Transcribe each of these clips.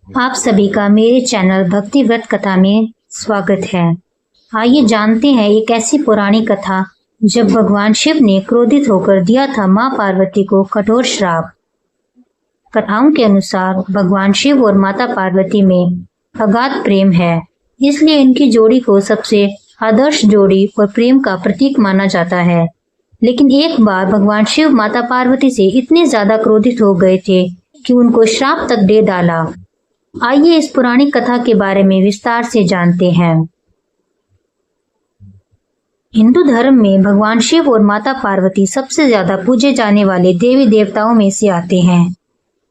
आप सभी का मेरे चैनल भक्ति व्रत कथा में स्वागत है। आइए जानते हैं एक ऐसी पुरानी कथा जब भगवान शिव ने क्रोधित होकर दिया था मां पार्वती को कठोर श्राप। कथाओं के अनुसार भगवान शिव और माता पार्वती में अगाध प्रेम है, इसलिए इनकी जोड़ी को सबसे आदर्श जोड़ी और प्रेम का प्रतीक माना जाता है। लेकिन एक बार भगवान शिव माता पार्वती से इतने ज्यादा क्रोधित हो गए थे कि उनको श्राप तक दे डाला। आइए इस पुरानी कथा के बारे में विस्तार से जानते हैं। हिंदू धर्म में भगवान शिव और माता पार्वती सबसे ज्यादा पूजे जाने वाले देवी देवताओं में से आते हैं।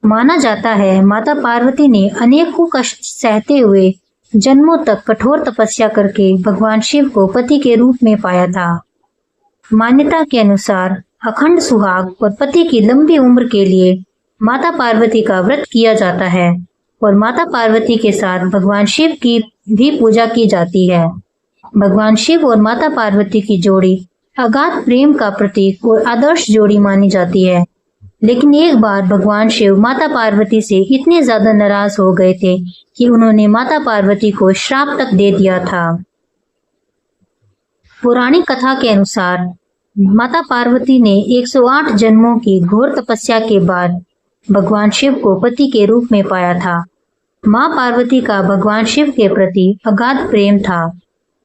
माना जाता है माता पार्वती ने अनेकों कष्ट सहते हुए जन्मों तक कठोर तपस्या करके भगवान शिव को पति के रूप में पाया था। मान्यता के अनुसार अखंड सुहाग और पति की लंबी उम्र के लिए माता पार्वती का व्रत किया जाता है और माता पार्वती के साथ भगवान शिव की भी पूजा की जाती है। भगवान शिव और माता पार्वती की जोड़ी अगाध प्रेम का प्रतीक और आदर्श जोड़ी मानी जाती है। लेकिन एक बार भगवान शिव माता पार्वती से इतने ज्यादा नाराज हो गए थे कि उन्होंने माता पार्वती को श्राप तक दे दिया था। पुरानी कथा के अनुसार माता पार्वती ने 108 जन्मों की घोर तपस्या के बाद भगवान शिव को पति के रूप में पाया था। मां पार्वती का भगवान शिव के प्रति अगाध प्रेम था।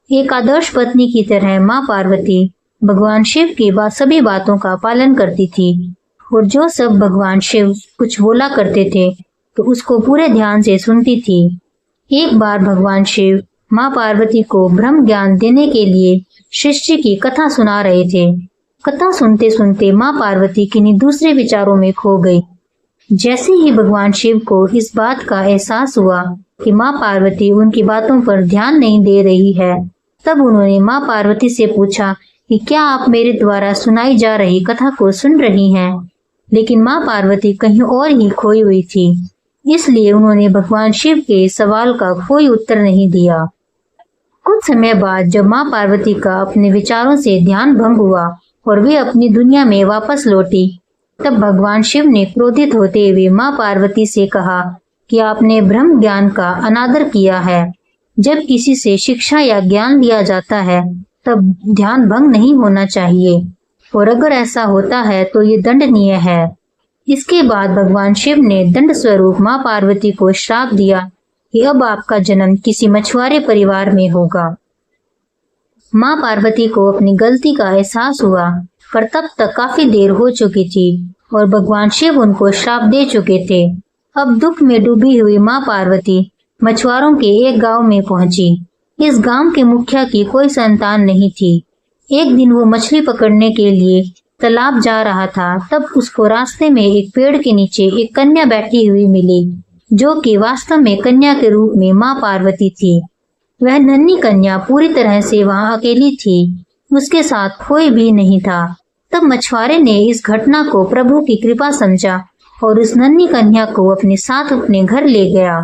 एक आदर्श पत्नी की तरह मां पार्वती भगवान शिव की सभी बातों का पालन करती थी और जो सब भगवान शिव कुछ बोला करते थे तो उसको पूरे ध्यान से सुनती थी। एक बार भगवान शिव मां पार्वती को ब्रह्म ज्ञान देने के लिए सृष्टि की कथा सुना रहे थे। कथा सुनते सुनते मां पार्वती किन्हीं दूसरे विचारों में खो गई। जैसे ही भगवान शिव को इस बात का एहसास हुआ कि मां पार्वती उनकी बातों पर ध्यान नहीं दे रही है, तब उन्होंने मां पार्वती से पूछा कि क्या आप मेरे द्वारा सुनाई जा रही कथा को सुन रही हैं? लेकिन मां पार्वती कहीं और ही खोई हुई थी, इसलिए उन्होंने भगवान शिव के सवाल का कोई उत्तर नहीं दिया। कुछ समय बाद जब मां पार्वती का अपने विचारों से ध्यान भंग हुआ और वे अपनी दुनिया में वापस लौटी, तब भगवान शिव ने क्रोधित होते हुए मां पार्वती से कहा कि आपने ब्रह्म ज्ञान का अनादर किया है। जब किसी से शिक्षा या ज्ञान लिया जाता है तब ध्यान भंग नहीं होना चाहिए और अगर ऐसा होता है तो ये दंडनीय है। इसके बाद भगवान शिव ने दंड स्वरूप मां पार्वती को श्राप दिया कि अब आपका जन्म किसी मछुआरे परिवार में होगा। मां पार्वती को अपनी गलती का एहसास हुआ, पर तब तक काफी देर हो चुकी थी और भगवान शिव उनको श्राप दे चुके थे। अब दुख में डूबी हुई मां पार्वती मछुआरों के एक गांव में पहुंची। इस गांव के मुखिया की कोई संतान नहीं थी। एक दिन वो मछली पकड़ने के लिए तालाब जा रहा था, तब उसको रास्ते में एक पेड़ के नीचे एक कन्या बैठी हुई मिली, जो कि वास्तव में कन्या के रूप में मां पार्वती थी। वह नन्ही कन्या पूरी तरह से वहां अकेली थी, उसके साथ कोई भी नहीं था। तब मछुआरे ने इस घटना को प्रभु की कृपा समझा और उस नन्ही कन्या को अपने साथ अपने घर ले गया।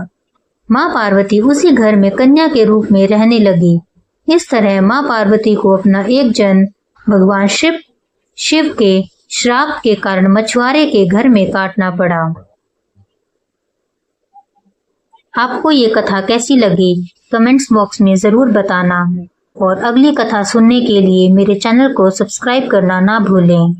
मां पार्वती उसी घर में कन्या के रूप में रहने लगी। इस तरह मां पार्वती को अपना एक जन्म भगवान शिव के श्राप के कारण मछुआरे के घर में काटना पड़ा। आपको ये कथा कैसी लगी कमेंट्स बॉक्स में जरूर बताना और अगली कथा सुनने के लिए मेरे चैनल को सब्सक्राइब करना ना भूलें।